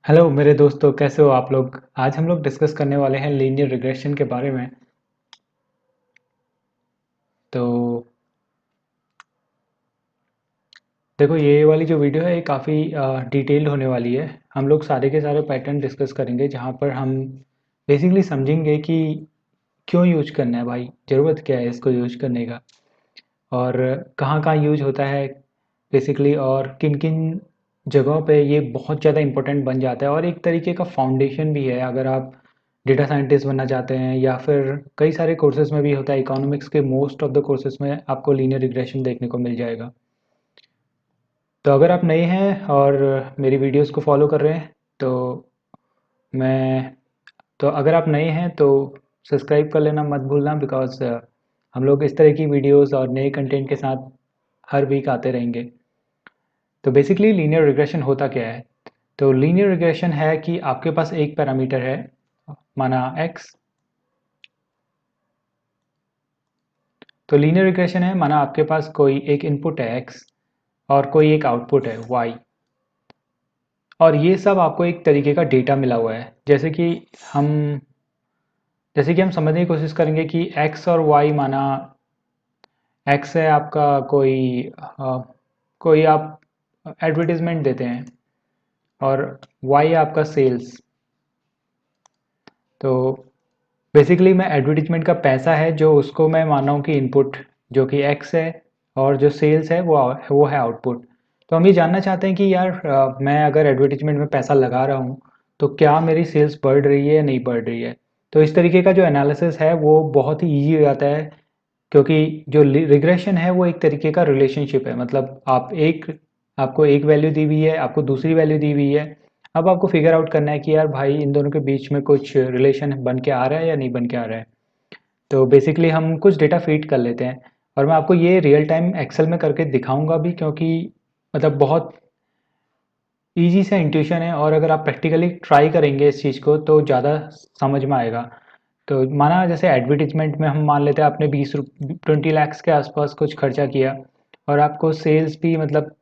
Hello मेरे दोस्तों, कैसे हो आप लोग। आज हम लोग डिस्कस करने वाले हैं लीनियर रिग्रेशन के बारे में। तो देखो, ये वाली जो वीडियो है ये काफ़ी डिटेल्ड होने वाली है। हम लोग सारे के सारे पैटर्न डिस्कस करेंगे, जहाँ पर हम बेसिकली समझेंगे कि क्यों यूज करना है भाई, ज़रूरत क्या है इसको यूज करने का, और कहाँ कहाँ यूज होता है बेसिकली, और किन किन जगहों पे ये बहुत ज़्यादा इम्पोर्टेंट बन जाता है, और एक तरीके का फाउंडेशन भी है अगर आप डेटा साइंटिस्ट बनना चाहते हैं, या फिर कई सारे कोर्सेज में भी होता है। इकोनॉमिक्स के मोस्ट ऑफ द कोर्सेज में आपको लीनियर रिग्रेशन देखने को मिल जाएगा। तो अगर आप नए हैं और मेरी वीडियोस को फॉलो कर रहे हैं, तो मैं तो अगर आप नए हैं तो सब्सक्राइब कर लेना मत भूलना, बिकॉज हम लोग इस तरह की वीडियोस और नए कंटेंट के साथ हर वीक आते रहेंगे। तो बेसिकली लीनियर रिग्रेशन होता क्या है। तो लीनियर रिग्रेशन है कि आपके पास एक पैरामीटर है, माना x। तो लीनियर रिग्रेशन है माना आपके पास कोई एक इनपुट है x और कोई एक आउटपुट है y, और ये सब आपको एक तरीके का डेटा मिला हुआ है। हम जैसे कि हम समझने की कोशिश करेंगे कि x और y, माना x है आपका कोई आप एडवर्टीजमेंट देते हैं, और y है आपका सेल्स। तो बेसिकली मैं एडवर्टीजमेंट का पैसा है जो उसको मैं मान रहा हूँ कि इनपुट, जो कि एक्स है, और जो सेल्स है वो है आउटपुट। तो हम ये जानना चाहते हैं कि यार मैं अगर एडवर्टीजमेंट में पैसा लगा रहा हूँ तो क्या मेरी सेल्स बढ़ रही है या नहीं बढ़ रही है। तो इस तरीके का जो एनालिसिस है वो बहुत ही ईजी हो जाता है, क्योंकि जो रिग्रेशन है वो एक तरीके का रिलेशनशिप है। मतलब आपको एक वैल्यू दी हुई है, आपको दूसरी वैल्यू दी हुई है। अब आपको फिगर आउट करना है कि यार भाई इन दोनों के बीच में कुछ रिलेशन बन के आ रहा है या नहीं बन के आ रहा है। तो बेसिकली हम कुछ डेटा फीड कर लेते हैं, और मैं आपको ये रियल टाइम एक्सेल में करके दिखाऊंगा भी, क्योंकि मतलब बहुत ईजी सा इंट्यूशन है, और अगर आप प्रैक्टिकली ट्राई करेंगे इस चीज़ को तो ज़्यादा समझ में आएगा। तो माना जैसे एडवर्टीजमेंट में हम मान लेते हैं आपने 20 लाख के आसपास कुछ खर्चा किया, और आपको सेल्स भी मतलब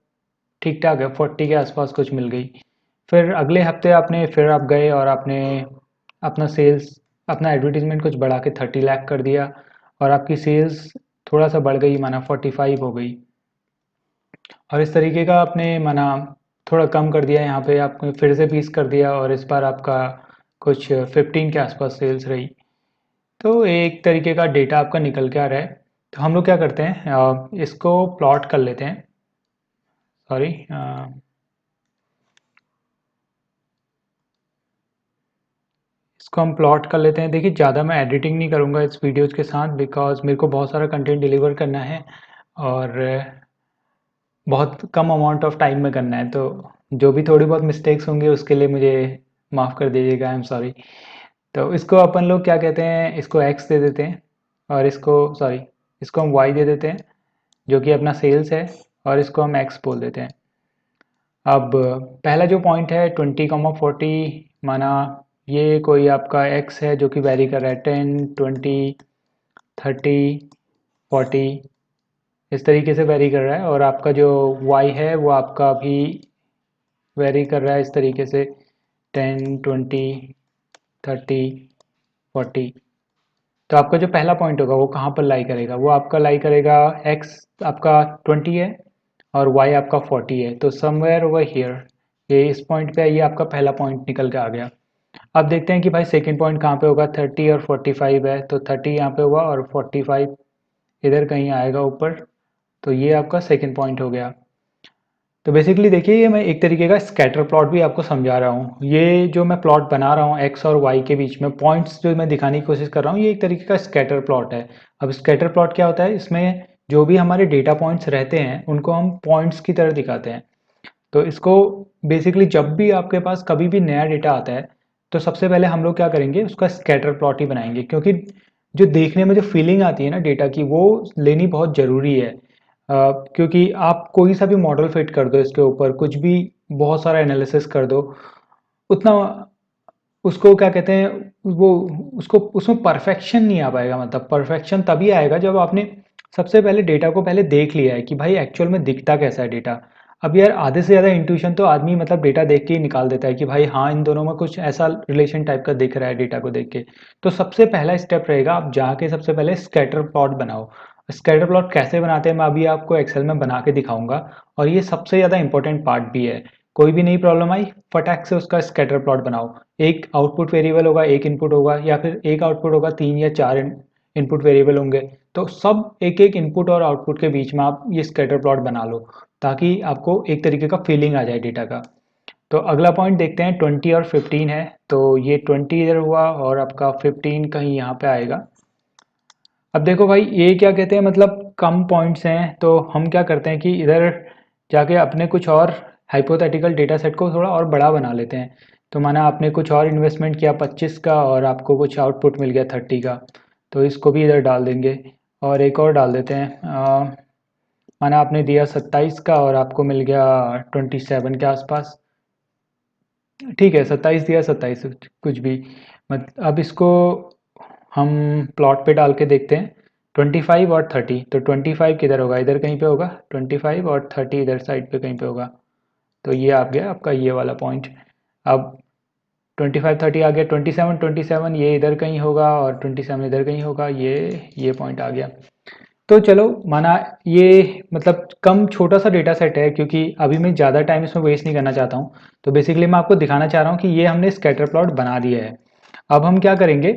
ठीक ठाक है, 40 के आसपास कुछ मिल गई। फिर अगले हफ्ते फिर आप गए और आपने अपना सेल्स अपना एडवर्टीजमेंट कुछ बढ़ा के 30 लाख कर दिया, और आपकी सेल्स थोड़ा सा बढ़ गई, माना 45 हो गई। और इस तरीके का आपने माना थोड़ा कम कर दिया, यहाँ पे आपने फिर से 20 कर दिया, और इस बार आपका कुछ 15 के आसपास सेल्स रही। तो एक तरीके का डेटा आपका निकल के आ रहा है। तो हम लोग क्या करते हैं, इसको प्लॉट कर लेते हैं। सॉरी, इसको हम प्लॉट कर लेते हैं। देखिए, ज़्यादा मैं एडिटिंग नहीं करूँगा इस वीडियोज़ के साथ, बिकॉज़ मेरे को बहुत सारा कंटेंट डिलीवर करना है, और बहुत कम अमाउंट ऑफ टाइम में करना है। तो जो भी थोड़ी बहुत मिस्टेक्स होंगे उसके लिए मुझे माफ़ कर दीजिएगा, आई एम सॉरी। तो इसको अपन लोग क्या कहते हैं, इसको x दे देते हैं, और इसको हम y दे देते हैं, जो कि अपना सेल्स है, और इसको हम x बोल देते हैं। अब पहला जो पॉइंट है 20, 40, माना ये कोई आपका x है जो कि वैरी कर रहा है 10, 20, 30, 40, इस तरीके से वैरी कर रहा है। और आपका जो y है वो आपका भी वैरी कर रहा है इस तरीके से 10, 20, 30, 40। तो आपका जो पहला पॉइंट होगा वो कहाँ पर लाई करेगा, वो आपका लाई करेगा x आपका 20 है और y आपका 40 है, तो समवेयर ओवर हियर, ये इस पॉइंट पे ये आपका पहला पॉइंट निकल के आ गया। अब देखते हैं कि भाई सेकंड पॉइंट कहाँ पे होगा। 30 और 45 है, तो 30 यहाँ पे हुआ और 45 इधर कहीं आएगा ऊपर, तो ये आपका सेकंड पॉइंट हो गया। तो बेसिकली देखिए, ये मैं एक तरीके का स्कैटर प्लॉट भी आपको समझा रहा हूँ। ये जो मैं प्लॉट बना रहा हूँ एक्स और वाई के बीच में पॉइंट्स जो मैं दिखाने की कोशिश कर रहा हूँ, ये एक तरीके का स्कैटर प्लॉट है। अब स्कैटर प्लॉट क्या होता है, इसमें जो भी हमारे डेटा पॉइंट्स रहते हैं उनको हम पॉइंट्स की तरह दिखाते हैं। तो इसको बेसिकली जब भी आपके पास कभी भी नया डेटा आता है, तो सबसे पहले हम लोग क्या करेंगे, उसका स्कैटर प्लॉट ही बनाएंगे, क्योंकि जो देखने में जो फीलिंग आती है ना डेटा की, वो लेनी बहुत ज़रूरी है। क्योंकि आप कोई सा भी मॉडल फिट कर दो इसके ऊपर, कुछ भी बहुत सारा एनालिसिस कर दो, उतना उसको क्या कहते हैं, वो उसको उसमें परफेक्शन नहीं आ पाएगा। मतलब परफेक्शन तभी आएगा जब आपने सबसे पहले डेटा को पहले देख लिया है कि भाई एक्चुअल में दिखता कैसा है डेटा। अब यार आधे से ज़्यादा इंट्यूशन तो आदमी मतलब डेटा देख के ही निकाल देता है कि भाई हाँ इन दोनों में कुछ ऐसा रिलेशन टाइप का दिख रहा है डेटा को देख के। तो सबसे पहला स्टेप रहेगा, आप जाके सबसे पहले स्कैटर प्लॉट बनाओ। स्कैटर प्लॉट कैसे बनाते हैं मैं अभी आपको एक्सेल में बना के दिखाऊंगा, और ये सबसे ज़्यादा इंपॉर्टेंट पार्ट भी है। कोई भी नई प्रॉब्लम आई फटाक से उसका स्कैटर प्लॉट बनाओ। एक आउटपुट वेरिएबल होगा, एक इनपुट होगा, या फिर एक आउटपुट होगा, 3 या 4 इनपुट वेरिएबल होंगे। तो सब एक एक इनपुट और आउटपुट के बीच में आप ये स्कैटर प्लॉट बना लो, ताकि आपको एक तरीके का फीलिंग आ जाए डेटा का। तो अगला पॉइंट देखते हैं, 20 और 15 है। तो ये 20 इधर हुआ और आपका 15 कहीं यहाँ पे आएगा। अब देखो भाई ये क्या कहते हैं, मतलब कम पॉइंट्स हैं, तो हम क्या करते हैं कि इधर जाके अपने कुछ और हाइपोथेटिकल डेटा सेट को थोड़ा और बड़ा बना लेते हैं। तो माना आपने कुछ और इन्वेस्टमेंट किया 25 का और आपको कुछ आउटपुट मिल गया 30 का, तो इसको भी इधर डाल देंगे। और एक और डाल देते हैं, माना आपने दिया 27 का और आपको मिल गया 27 के आसपास। ठीक है, 27 दिया, 27 कुछ भी। मत अब इसको हम प्लॉट पे डाल के देखते हैं, 25 और 30। तो 25 किधर होगा, इधर कहीं पे होगा 25, और 30 इधर साइड पे कहीं पे होगा। तो ये आ गया आपका ये वाला पॉइंट। अब 25 30 आ गया, 27 27 ये इधर कहीं होगा और 27 इधर कहीं होगा, ये पॉइंट आ गया। तो चलो माना ये मतलब कम छोटा सा डेटा सेट है, क्योंकि अभी मैं ज़्यादा टाइम इसमें वेस्ट नहीं करना चाहता हूँ। तो बेसिकली मैं आपको दिखाना चाह रहा हूँ कि ये हमने स्कैटर प्लॉट बना दिया है। अब हम क्या करेंगे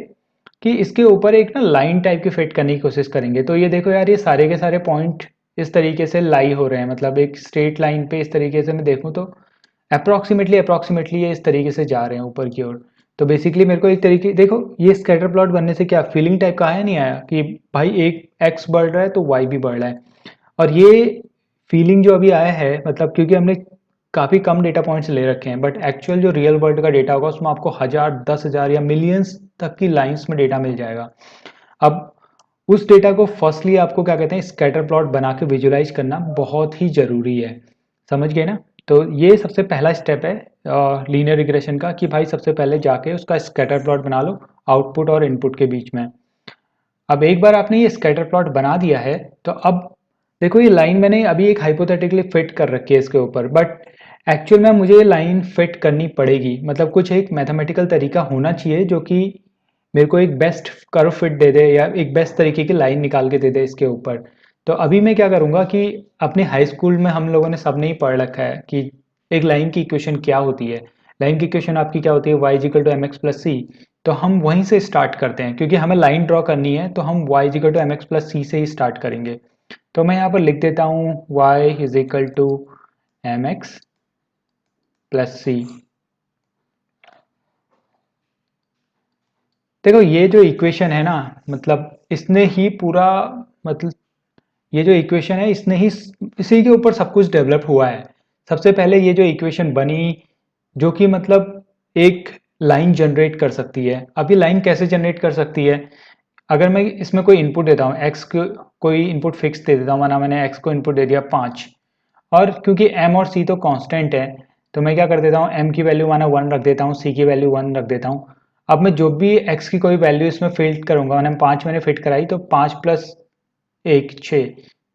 कि इसके ऊपर एक ना लाइन टाइप की फिट करने की कोशिश करेंगे। तो ये देखो यार, ये सारे के सारे पॉइंट इस तरीके से लाई हो रहे हैं, मतलब एक स्ट्रेट लाइन पे इस तरीके से मैं देखूँ तो अप्रॉक्सीमेटली ये इस तरीके से जा रहे हैं ऊपर की ओर। तो बेसिकली मेरे को एक तरीके देखो, ये स्कैटर प्लॉट बनने से क्या फीलिंग टाइप का आया नहीं आया कि भाई एक एक्स बढ़ रहा है तो वाई भी बढ़ रहा है। और ये फीलिंग जो अभी आया है, मतलब क्योंकि हमने काफ़ी कम डेटा पॉइंट्स ले रखे हैं, बट एक्चुअल जो रियल वर्ल्ड का डेटा होगा उसमें आपको 1000 10,000 या मिलियंस तक की लाइंस में डेटा मिल जाएगा। अब उस डेटा को फर्स्टली आपको क्या कहते हैं, स्कैटर प्लॉट बना के विजुलाइज करना बहुत ही ज़रूरी है। समझ गए ना? तो ये सबसे पहला स्टेप है लीनियर रिग्रेशन का, कि भाई सबसे पहले जाके उसका स्कैटर प्लॉट बना लो आउटपुट और इनपुट के बीच में। अब एक बार आपने ये स्कैटर प्लॉट बना दिया है, तो अब देखो ये लाइन मैंने अभी एक हाइपोथेटिकली फिट कर रखी है इसके ऊपर, बट एक्चुअल में मुझे ये लाइन फिट करनी पड़ेगी। मतलब कुछ एक मैथमेटिकल तरीका होना चाहिए जो कि मेरे को एक बेस्ट कर्व फिट दे दे, या एक बेस्ट तरीके की लाइन निकाल के दे दे इसके ऊपर। तो अभी मैं क्या करूँगा कि अपने हाई स्कूल में हम लोगों ने सबने ही पढ़ रखा है कि एक लाइन की इक्वेशन क्या होती है। लाइन की इक्वेशन आपकी क्या होती है, y is equal to m x plus c. तो हम वहीं से स्टार्ट करते हैं, क्योंकि हमें लाइन ड्रॉ करनी है, तो हम y is equal to m x plus c से ही स्टार्ट करेंगे। तो मैं यहाँ पर लिख देता हूँ y is equal to m x plus c. देखो ये जो इक्वेशन है ना, मतलब इसने ही पूरा, मतलब ये जो इक्वेशन है इसने ही, इसी के ऊपर सब कुछ डेवलप हुआ है। सबसे पहले ये जो इक्वेशन बनी, जो कि मतलब एक लाइन जनरेट कर सकती है। अब ये लाइन कैसे जनरेट कर सकती है, अगर मैं इसमें कोई इनपुट देता हूँ एक्स को, कोई इनपुट फिक्स दे देता हूँ, माना मैंने एक्स को इनपुट दे दिया 5, और क्योंकि एम और सी तो कांस्टेंट है, तो मैं क्या कर देता हूँ, एम की वैल्यू माना 1 रख देता हूँ, सी की वैल्यू 1 रख देता हूँ। अब मैं जो भी एक्स की कोई वैल्यू इसमें फिट करूंगा, मैंने 5 मैंने फिट कराई, तो 5 प्लस 1 6,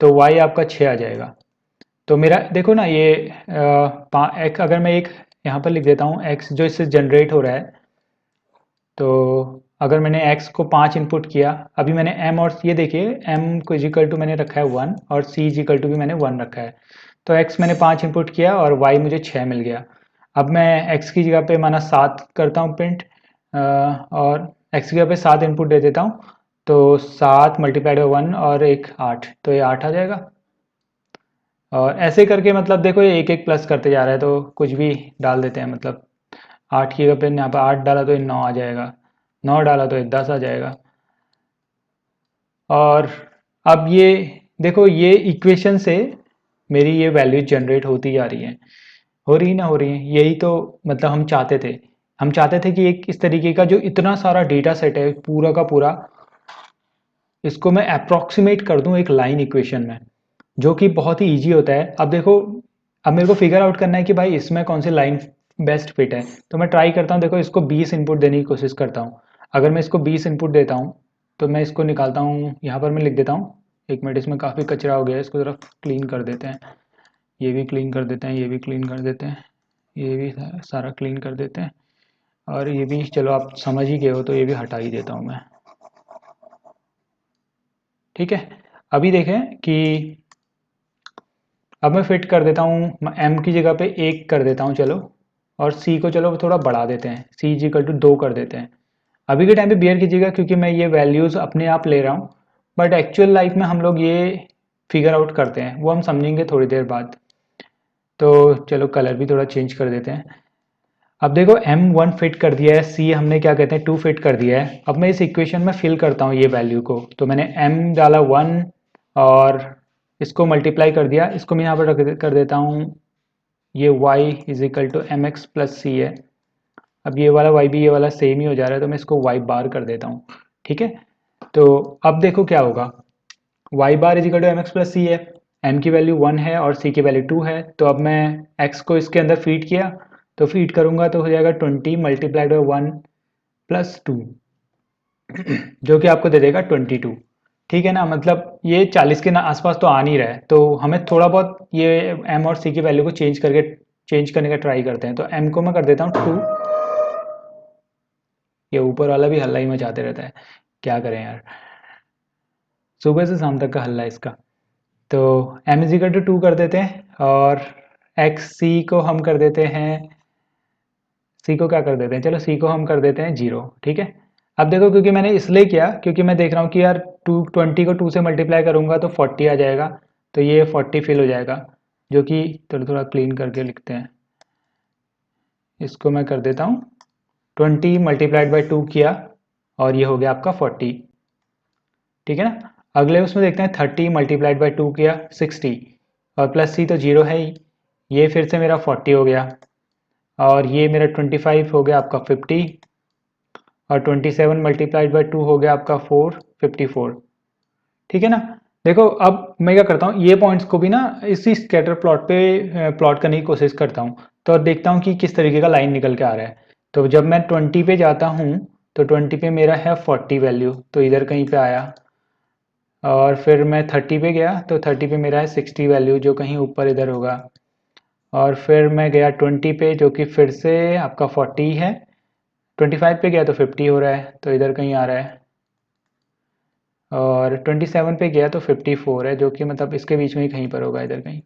तो y आपका 6 आ जाएगा। तो मेरा देखो ना ये एक, अगर मैं एक यहाँ पर लिख देता हूँ x जो इससे जनरेट हो रहा है, तो अगर मैंने x को 5 इनपुट किया, अभी मैंने m और ये देखिए m को इजिकल टू मैंने रखा है 1 और c इजिकल टू भी मैंने 1 रखा है। तो x मैंने 5 इनपुट किया और y मुझे 6 मिल गया। अब मैं x की जगह पे माना 7 करता हूँ प्रिंट, और x की जगह पे 7 इनपुट दे देता हूँ। तो 7 मल्टीप्लाइड बाई 1 और एक 8, तो ये 8 आ जाएगा। और ऐसे करके मतलब देखो ये एक एक प्लस करते जा रहा है, तो कुछ भी डाल देते हैं, मतलब 8 की जगह पे यहाँ पर 8 डाला तो ये 9 आ जाएगा, 9 डाला तो ये 10 आ जाएगा। और अब ये देखो ये इक्वेशन से मेरी ये वैल्यू जनरेट होती जा रही है, हो रही ना, हो रही है। यही तो मतलब हम चाहते थे, हम चाहते थे कि एक इस तरीके का जो इतना सारा डेटा सेट है पूरा का पूरा, इसको मैं अप्रॉक्सीमेट कर दूं एक लाइन इक्वेशन में, जो कि बहुत ही ईजी होता है। अब देखो, अब मेरे को फिगर आउट करना है कि भाई इसमें कौन सी लाइन बेस्ट फिट है। तो मैं ट्राई करता हूँ, देखो इसको 20 इनपुट देने की कोशिश करता हूँ। अगर मैं इसको 20 इनपुट देता हूँ, तो मैं इसको निकालता हूँ, यहाँ पर मैं लिख देता हूँ, एक मिनट, इसमें काफ़ी कचरा हो गया है, इसको ज़रा क्लीन कर देते हैं। ये भी क्लीन कर देते हैं, ये भी क्लीन कर देते हैं, ये भी सारा क्लीन कर देते हैं, और ये भी चलो आप समझ ही गए हो तो ये भी हटा ही देता हूँ मैं। ठीक है, अभी देखें कि अब मैं फिट कर देता हूँ m की जगह पे 1 कर देता हूँ चलो, और c को चलो थोड़ा बढ़ा देते हैं, c इजिकल टू 2 कर देते हैं। अभी के टाइम पे बियर कीजिएगा क्योंकि मैं ये वैल्यूज़ अपने आप ले रहा हूँ, बट एक्चुअल लाइफ में हम लोग ये फिगर आउट करते हैं, वो हम समझेंगे थोड़ी देर बाद। तो चलो कलर भी थोड़ा चेंज कर देते हैं। अब देखो m1 फिट कर दिया है, c हमने क्या कहते हैं 2 फिट कर दिया है। अब मैं इस इक्वेशन में फिल करता हूँ ये वैल्यू को, तो मैंने m डाला 1 और इसको मल्टीप्लाई कर दिया, इसको मैं यहाँ पर रख कर देता हूँ, ये y is equal to m x plus c है। अब ये वाला y भी ये वाला सेम ही हो जा रहा है, तो मैं इसको y बार कर देता हूँ। ठीक है, तो अब देखो क्या होगा, y bar is equal to m x plus c है, m की वैल्यू 1 है और c की वैल्यू 2 है, तो अब मैं x को इसके अंदर फीड किया, तो फीड करूंगा तो हो जाएगा 20 मल्टीप्लाइड बाई 1 प्लस 2 जो कि आपको दे देगा 22। ठीक है ना, मतलब ये 40 के ना आसपास तो आ नहीं रहा है, तो हमें थोड़ा बहुत ये m और c की वैल्यू को चेंज करने का ट्राई करते हैं। तो m को मैं कर देता हूँ 2, ये ऊपर वाला भी हल्ला ही मचाते रहता है, क्या करें यार, सुबह से शाम तक का हल्ला है इसका। तो m इजिकल टू 2 कर देते हैं, और x c को हम कर देते हैं, c को क्या कर देते हैं, चलो c को हम कर देते हैं 0। ठीक है, अब देखो क्योंकि मैंने इसलिए किया क्योंकि मैं देख रहा हूँ कि यार 20 को 2 से मल्टीप्लाई करूँगा तो 40 आ जाएगा, तो ये 40 फिल हो जाएगा, जो कि थोड़ा थोड़ा क्लीन करके लिखते हैं, इसको मैं कर देता हूँ 20 मल्टीप्लाइड बाई 2 किया, और ये हो गया आपका 40। ठीक है ना, अगले उसमें देखते हैं 30 मल्टीप्लाइड बाई 2 किया 60, और प्लस सी तो 0 है ही, ये फिर से मेरा 40 हो गया, और ये मेरा 25 हो गया आपका 50, और 27 मल्टीप्लाइड बाई 2 हो गया आपका 54। ठीक है ना, देखो अब मैं क्या करता हूँ, ये पॉइंट्स को भी ना इसी स्कैटर प्लॉट पे प्लॉट करने की कोशिश करता हूँ, तो देखता हूँ कि किस तरीके का लाइन निकल के आ रहा है। तो जब मैं 20 पे जाता हूँ तो 20 पे मेरा है 40 वैल्यू, तो इधर कहीं पे आया, और फिर मैं 30 पे गया तो 30 पे मेरा है 60 वैल्यू, जो कहीं ऊपर इधर होगा, और फिर मैं गया 20 पे जो कि फिर से आपका 40 है, 25 पे गया तो 50 हो रहा है, तो इधर कहीं आ रहा है, और 27 पे गया तो 54 है, जो कि मतलब इसके बीच में ही कहीं पर होगा, इधर कहीं।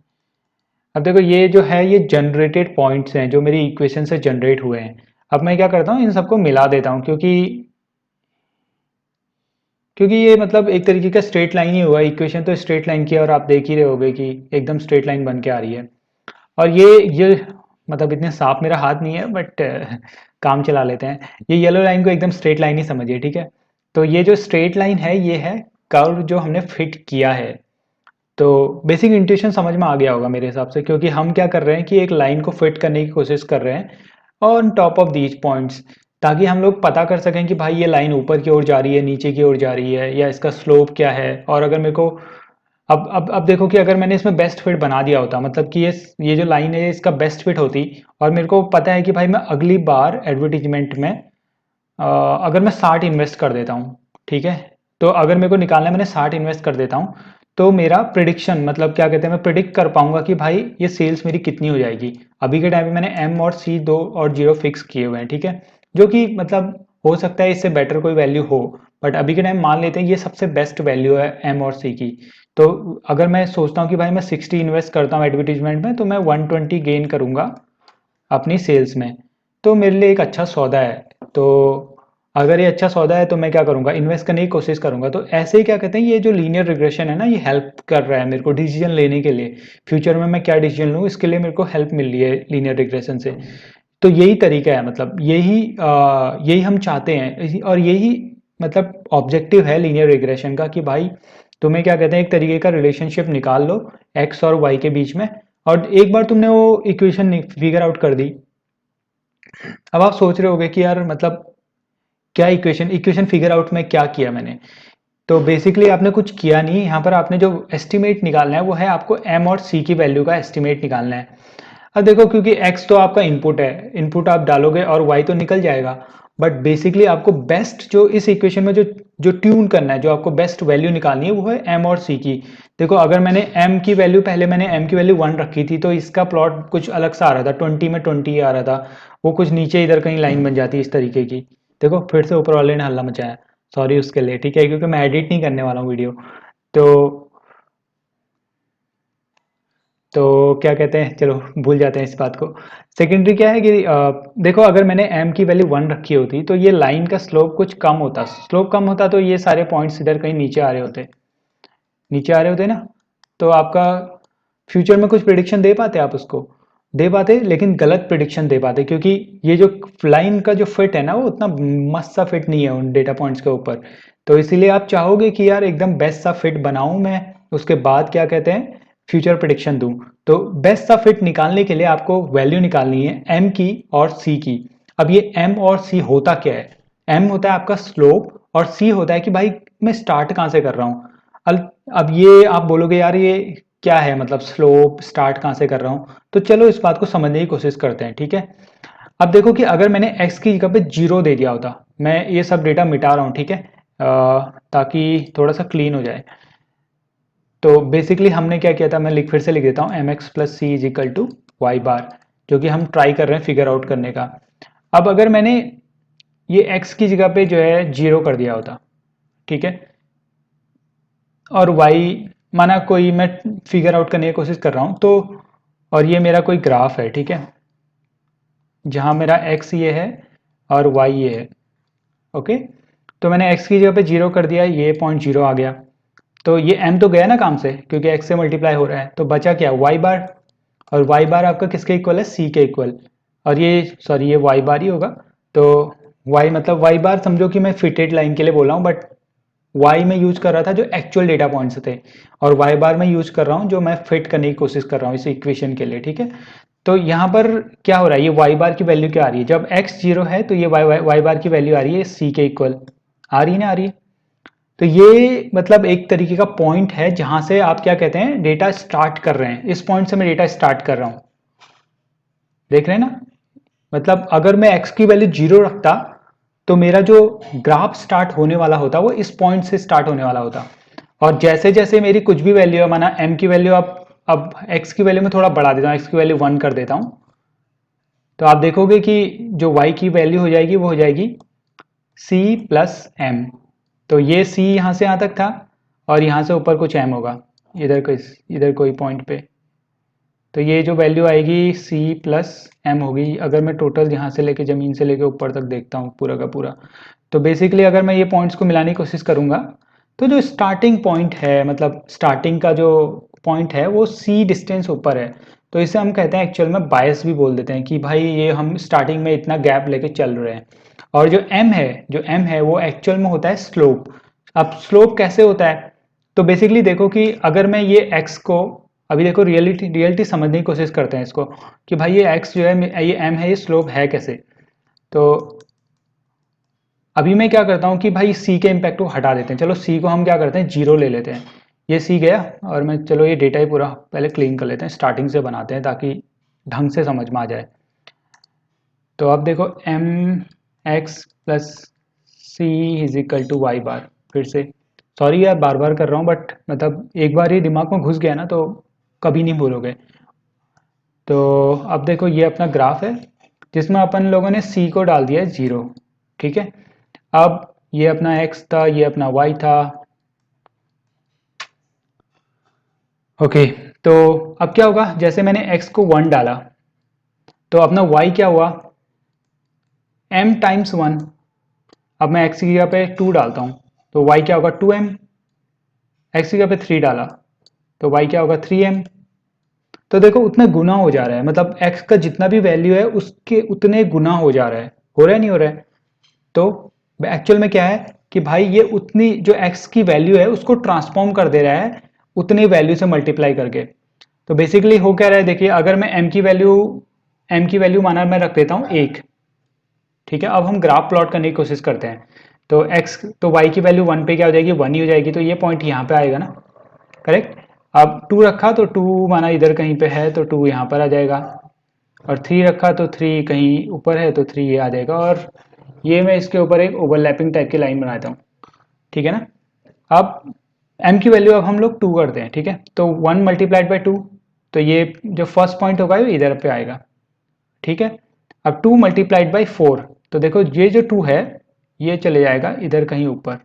अब देखो ये जो है ये जनरेटेड पॉइंट्स हैं जो मेरी इक्वेशन से जनरेट हुए हैं। अब मैं क्या करता हूँ, इन सबको मिला देता हूँ, क्योंकि ये मतलब एक तरीके का स्ट्रेट लाइन ही हुआ, इक्वेशन तो स्ट्रेट लाइन की है, और आप देख ही रहे होगे कि एकदम स्ट्रेट लाइन बन के आ रही है। और ये मतलब इतने साफ मेरा हाथ नहीं है, बट काम चला लेते हैं। ये येलो लाइन को एकदम स्ट्रेट लाइन ही समझिए। ठीक है, तो ये जो स्ट्रेट लाइन है ये है कर्व जो हमने फिट किया है। तो बेसिक इंट्यूशन समझ में आ गया होगा मेरे हिसाब से, क्योंकि हम क्या कर रहे हैं कि एक लाइन को फिट करने की कोशिश कर रहे हैं on top of these points, ताकि हम लोग पता कर सकें कि भाई ये लाइन ऊपर की ओर जा रही है, नीचे की ओर जा रही है, या इसका स्लोप क्या है। और अगर मेरे को अब देखो कि अगर मैंने इसमें बेस्ट फिट बना दिया होता, मतलब कि ये जो लाइन है इसका बेस्ट फिट होती, और मेरे को पता है कि भाई मैं अगली बार एडवर्टीजमेंट में अगर मैं 60 इन्वेस्ट कर देता हूँ, ठीक है, तो अगर मेरे को निकालना है मैंने 60 इन्वेस्ट कर देता हूँ, तो मेरा प्रिडिक्शन मतलब क्या कहते हैं, मैं प्रिडिक्ट कर पाऊंगा कि भाई ये सेल्स मेरी कितनी हो जाएगी। अभी के टाइम पे मैंने एम और सी 2 और 0 फिक्स किए हुए हैं। ठीक है, जो कि मतलब हो सकता है इससे बेटर कोई वैल्यू हो, बट अभी के टाइम मान लेते हैं ये सबसे बेस्ट वैल्यू है एम और सी की। तो अगर मैं सोचता हूँ कि भाई मैं 60 इन्वेस्ट करता हूँ एडवर्टीजमेंट में, तो मैं 120 गेन करूंगा अपनी सेल्स में, तो मेरे लिए एक अच्छा सौदा है। तो अगर ये अच्छा सौदा है तो मैं क्या करूँगा, इन्वेस्ट करने की कोशिश करूँगा। तो ऐसे ही क्या कहते हैं, ये जो लीनियर रिग्रेशन है ना, ये हेल्प कर रहा है मेरे को डिसीजन लेने के लिए, फ्यूचर में मैं क्या डिसीजन लूँ इसके लिए मेरे को हेल्प मिल रही है लीनियर रिग्रेशन से। तो यही तरीका है, मतलब यही हम चाहते हैं, और यही मतलब ऑब्जेक्टिव है लीनियर रिग्रेशन का, कि भाई तुम्हें क्या कहते हैं एक तरीके का रिलेशनशिप निकाल लो एक्स और वाई के बीच में, और एक बार तुमने वो इक्वेशन फिगर आउट कर दी, अब आप सोच रहे होगे कि यार मतलब क्या इक्वेशन इक्वेशन फिगर आउट में क्या किया मैंने। तो बेसिकली आपने कुछ किया नहीं, यहाँ पर आपने जो एस्टिमेट निकालना है वो है आपको m और c की वैल्यू का एस्टिमेट निकालना है। अब देखो क्योंकि x तो आपका इनपुट है, इनपुट आप डालोगे और y तो निकल जाएगा, बट बेसिकली आपको बेस्ट जो इस इक्वेशन में जो जो ट्यून करना है, जो आपको बेस्ट वैल्यू निकालनी है वो है एम और सी की। देखो अगर मैंने एम की वैल्यू, पहले मैंने एम की वैल्यू 1 रखी थी तो इसका प्लॉट कुछ अलग सा आ रहा था, 20 में 20 आ रहा था, वो कुछ नीचे इधर कहीं लाइन बन जाती है इस तरीके की। देखो फिर से ऊपर वाले ने हल्ला मचाया, सॉरी उसके लिए, ठीक है, क्योंकि मैं एडिट नहीं करने वाला हूँ वीडियो। तो क्या कहते हैं, चलो भूल जाते हैं इस बात को। सेकेंडरी क्या है कि देखो अगर मैंने m की वैल्यू 1 रखी होती तो ये लाइन का स्लोप कुछ कम होता, स्लोप कम होता तो ये सारे पॉइंट्स इधर कहीं नीचे आ रहे होते, नीचे आ रहे होते ना, तो आपका फ्यूचर में कुछ प्रिडिक्शन दे पाते, आप उसको दे पाते, लेकिन गलत प्रिडिक्शन दे पाते, क्योंकि ये जो लाइन का जो फिट है ना वो उतना मस्त सा फिट नहीं है उन डेटा पॉइंट्स के ऊपर। तो इसीलिए आप चाहोगे कि यार एकदम बेस्ट सा फिट बनाऊं मैं, उसके बाद क्या कहते हैं फ्यूचर प्रिडिक्शन दूं। तो बेस्ट सा फिट निकालने के लिए आपको वैल्यू निकालनी है एम की और सी की। अब ये एम और सी होता क्या है, एम होता है आपका स्लोप और सी होता है कि भाई मैं स्टार्ट कहाँ से कर रहा हूँ। अब ये आप बोलोगे यार ये क्या है, मतलब स्लोप स्टार्ट कहाँ से कर रहा हूँ, तो चलो इस बात को समझने की कोशिश करते हैं, ठीक है। अब देखो कि अगर मैंने x की जगह पे 0 दे दिया होता, मैं ये सब डेटा मिटा रहा हूँ, ठीक है, ताकि थोड़ा सा क्लीन हो जाए। तो बेसिकली हमने क्या किया था, मैं फिर से लिख देता हूँ m x plus c is equal to y bar, जो कि हम ट्राई कर रहे हैं फिगर आउट करने का। अब अगर मैंने ये x की जगह पे जो है 0 कर दिया होता, ठीक है, और y माना कोई मैं फिगर आउट करने की कोशिश कर रहा हूँ तो, और ये मेरा कोई ग्राफ है, ठीक है, जहाँ मेरा x ये है और y ये है, ओके। तो मैंने x की जगह पे 0 कर दिया, ये पॉइंट 0 आ गया, तो ये m तो गया ना काम से, क्योंकि x से मल्टीप्लाई हो रहा है, तो बचा क्या y बार, और y बार आपका किसके इक्वल है, c के इक्वल, और ये सॉरी ये y बार ही होगा। तो y मतलब y बार समझो कि मैं फिटेड लाइन के लिए बोल रहा हूँ, बट y में यूज कर रहा था जो एक्चुअल डेटा पॉइंट्स थे, और y बार में यूज कर रहा हूँ जो मैं फिट करने की कोशिश कर रहा हूँ इस इक्वेशन के लिए, ठीक है। तो यहाँ पर क्या हो रहा है, ये y बार की वैल्यू क्या आ रही है, जब x 0 है तो ये y बार की वैल्यू आ रही है c के इक्वल, आ रही है ना, आ रही है। तो ये मतलब एक तरीके का पॉइंट है जहां से आप क्या कहते हैं डेटा स्टार्ट कर रहे हैं, इस पॉइंट से मैं डेटा स्टार्ट कर रहा हूं, देख रहे हैं ना। मतलब अगर मैं x की वैल्यू 0 रखता तो मेरा जो ग्राफ स्टार्ट होने वाला होता वो इस पॉइंट से स्टार्ट होने वाला होता, और जैसे जैसे मेरी कुछ भी वैल्यू है, माना m की वैल्यू, अब x की वैल्यू में थोड़ा बढ़ा देता हूँ, x की वैल्यू 1 कर देता हूँ, तो आप देखोगे कि जो y की वैल्यू हो जाएगी वो हो जाएगी c प्लस m। तो ये c यहाँ से यहाँ तक था, और यहाँ से ऊपर कुछ m होगा, इधर कोई पॉइंट पे, तो ये जो वैल्यू आएगी c प्लस m होगी, अगर मैं टोटल यहाँ से लेके ज़मीन से लेके ऊपर तक देखता हूँ पूरा का पूरा। तो बेसिकली अगर मैं ये पॉइंट्स को मिलाने की कोशिश करूँगा, तो जो स्टार्टिंग पॉइंट है, मतलब स्टार्टिंग का जो पॉइंट है वो c डिस्टेंस ऊपर है, तो इसे हम कहते हैं एक्चुअल में बायस भी बोल देते हैं कि भाई ये हम स्टार्टिंग में इतना गैप लेके चल रहे हैं। और जो m है वो एक्चुअल में होता है स्लोप। अब स्लोप कैसे होता है, तो बेसिकली देखो कि अगर मैं ये x को, अभी देखो रियलिटी समझने की कोशिश करते हैं इसको, कि भाई ये x जो है, ये m है, ये स्लोप है कैसे। तो अभी मैं क्या करता हूँ कि भाई c के इम्पैक्ट को हटा देते हैं, चलो c को हम क्या करते हैं 0 ले लेते हैं, ये c गया, और मैं चलो ये डेटा ही पूरा पहले क्लीन कर लेते हैं, स्टार्टिंग से बनाते हैं ताकि ढंग से समझ में आ जाए। तो अब देखो m x plus c is equal to y bar, फिर से सॉरी यार बार बार कर रहा हूँ, बट मतलब एक बार ये दिमाग में घुस गया ना तो कभी नहीं भूलोगे। तो अब देखो ये अपना ग्राफ है जिसमें अपन लोगों ने सी को डाल दिया है 0, ठीक है। अब ये अपना x था, ये अपना y था, ओके। तो अब क्या होगा, जैसे मैंने x को 1 डाला तो अपना y क्या हुआ, m टाइम्स 1। अब मैं x की जगह पे 2 डालता हूँ तो y क्या होगा 2m, x की जगह पे 3 डाला तो y क्या होगा 3m। तो देखो उतना गुना हो जा रहा है, मतलब x का जितना भी वैल्यू है उसके उतने गुना हो रहा है नहीं हो रहा है। तो एक्चुअल में क्या है कि भाई ये उतनी जो x की वैल्यू है उसको ट्रांसफॉर्म कर दे रहा है उतनी वैल्यू से मल्टीप्लाई करके। तो बेसिकली हो क्या रहा है, देखिए अगर मैं m की वैल्यू माना मैं रख देता हूँ 1, ठीक है। अब हम ग्राफ प्लॉट करने की कोशिश करते हैं, तो y की वैल्यू 1 पे क्या हो जाएगी, 1 ही हो जाएगी, तो ये पॉइंट यहाँ पे आएगा ना, करेक्ट। अब 2 रखा तो 2 माना इधर कहीं पे है तो 2 यहाँ पर आ जाएगा, और 3 रखा तो 3 कहीं ऊपर है तो 3 ये आ जाएगा, और ये मैं इसके ऊपर एक ओवरलैपिंग टाइप की लाइन बनाता हूँ, ठीक है ना। अब m की वैल्यू अब हम लोग 2 करते हैं, ठीक है। तो 1 मल्टीप्लाइड बाई 2, तो ये जो फर्स्ट पॉइंट होगा ये इधर पे आएगा, ठीक है। अब 2 मल्टीप्लाइड बाई 4, तो देखो ये जो 2 है ये चले जाएगा इधर कहीं ऊपर,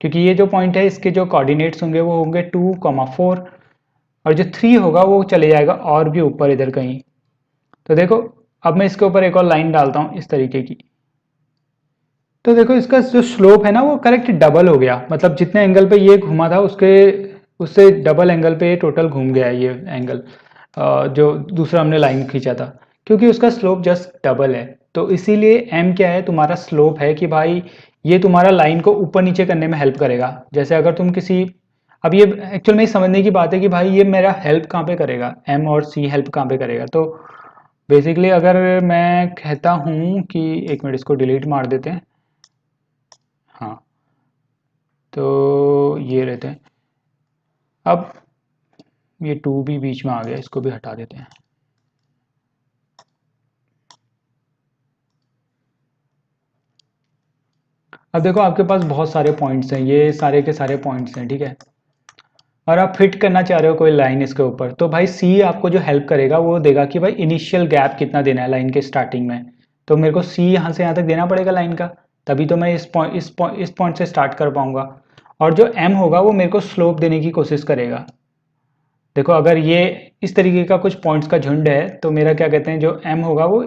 क्योंकि ये जो पॉइंट है इसके जो कोऑर्डिनेट्स होंगे वो होंगे 2,4, और जो 3 होगा वो चले जाएगा और भी ऊपर इधर कहीं। तो देखो अब मैं इसके ऊपर एक और लाइन डालता हूँ इस तरीके की, तो देखो इसका जो स्लोप है ना वो करेक्ट डबल हो गया, मतलब जितने एंगल पे ये घुमा था उसके उससे डबल एंगल पे टोटल घूम गया ये एंगल, जो दूसरा हमने लाइन खींचा था, क्योंकि उसका स्लोप जस्ट डबल है। तो इसीलिए m क्या है, तुम्हारा स्लोप है कि भाई ये तुम्हारा लाइन को ऊपर नीचे करने में हेल्प करेगा। जैसे अगर तुम किसी, अब ये एक्चुअल में समझने की बात है कि भाई ये मेरा हेल्प कहाँ पे करेगा, m और c हेल्प कहाँ पे करेगा। तो बेसिकली अगर मैं कहता हूँ कि, एक मिनट इसको डिलीट मार देते हैं, हाँ तो ये रहते हैं। अब ये 2 भी बीच में आ गया, इसको भी हटा देते हैं। अब देखो आपके पास बहुत सारे पॉइंट्स हैं, ये सारे के सारे पॉइंट्स हैं, ठीक है। और आप फिट करना चाह रहे हो कोई लाइन इसके ऊपर, तो भाई सी आपको जो हेल्प करेगा वो देगा कि भाई इनिशियल गैप कितना देना है लाइन के स्टार्टिंग में। तो मेरे को सी यहाँ से यहाँ तक देना पड़ेगा लाइन का, तभी तो मैं इस पॉइंट से स्टार्ट कर पाऊंगा। और जो एम होगा वो मेरे को स्लोप देने की कोशिश करेगा। देखो अगर ये इस तरीके का कुछ पॉइंट्स का झुंड है तो मेरा क्या कहते हैं जो एम होगा वो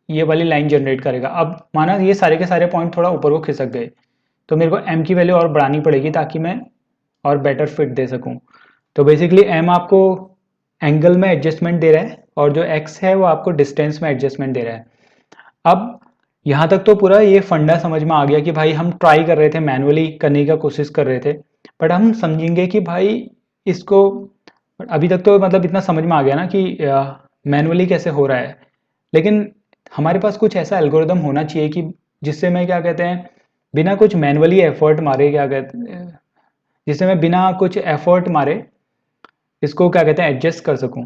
ये वाली लाइन जनरेट करेगा। अब माना ये सारे के सारे पॉइंट थोड़ा ऊपर को खिसक गए, तो मेरे को एम की वैल्यू और बढ़ानी पड़ेगी ताकि मैं और बेटर फिट दे सकूं। तो बेसिकली एम आपको एंगल में एडजस्टमेंट दे रहा है और जो एक्स है वो आपको डिस्टेंस में एडजस्टमेंट दे रहा है। अब यहाँ तक तो पूरा ये फंडा समझ में आ गया कि भाई हम ट्राई कर रहे थे, मैनुअली करने का कोशिश कर रहे थे, बट हम समझेंगे कि भाई इसको, अभी तक तो मतलब इतना समझ में आ गया ना कि मैनुअली कैसे हो रहा है। लेकिन हमारे पास कुछ ऐसा एल्गोरिदम होना चाहिए कि जिससे मैं क्या कहते हैं बिना कुछ मैनुअली एफर्ट मारे, क्या कहते हैं जिससे मैं बिना कुछ एफर्ट मारे इसको क्या कहते हैं एडजस्ट कर सकूं।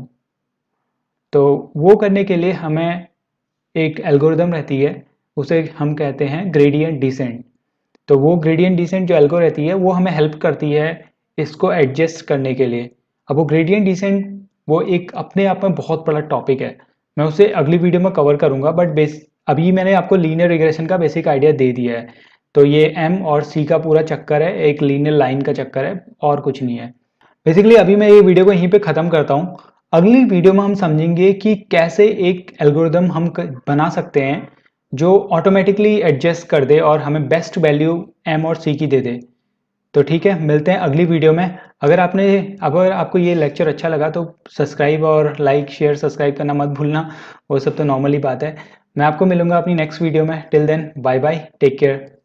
तो वो करने के लिए हमें एक एल्गोरिदम रहती है, उसे हम कहते हैं ग्रेडियंट डिसेंट। तो वो ग्रेडियंट डिसेंट जो एल्गो रहती है वो हमें हेल्प करती है इसको एडजस्ट करने के लिए। अब वो ग्रेडियंट डिसेंट वो एक अपने आप में बहुत बड़ा टॉपिक है, मैं उसे अगली वीडियो में कवर करूंगा, बट अभी मैंने आपको लीनियर रिग्रेशन का बेसिक आइडिया दे दिया है। तो ये एम और सी का पूरा चक्कर है, एक लीनियर लाइन का चक्कर है और कुछ नहीं है। बेसिकली अभी मैं ये वीडियो को यहीं पे ख़त्म करता हूँ। अगली वीडियो में हम समझेंगे कि कैसे एक एल्गोरिदम हम बना सकते हैं जो ऑटोमेटिकली एडजस्ट कर दे और हमें बेस्ट वैल्यू एम और सी की दे दे। तो ठीक है, मिलते हैं अगली वीडियो में। अगर आपको ये लेक्चर अच्छा लगा तो सब्सक्राइब और लाइक शेयर सब्सक्राइब करना मत भूलना, वो सब तो नॉर्मली बात है। मैं आपको मिलूंगा अपनी नेक्स्ट वीडियो में। Till then bye bye, take care.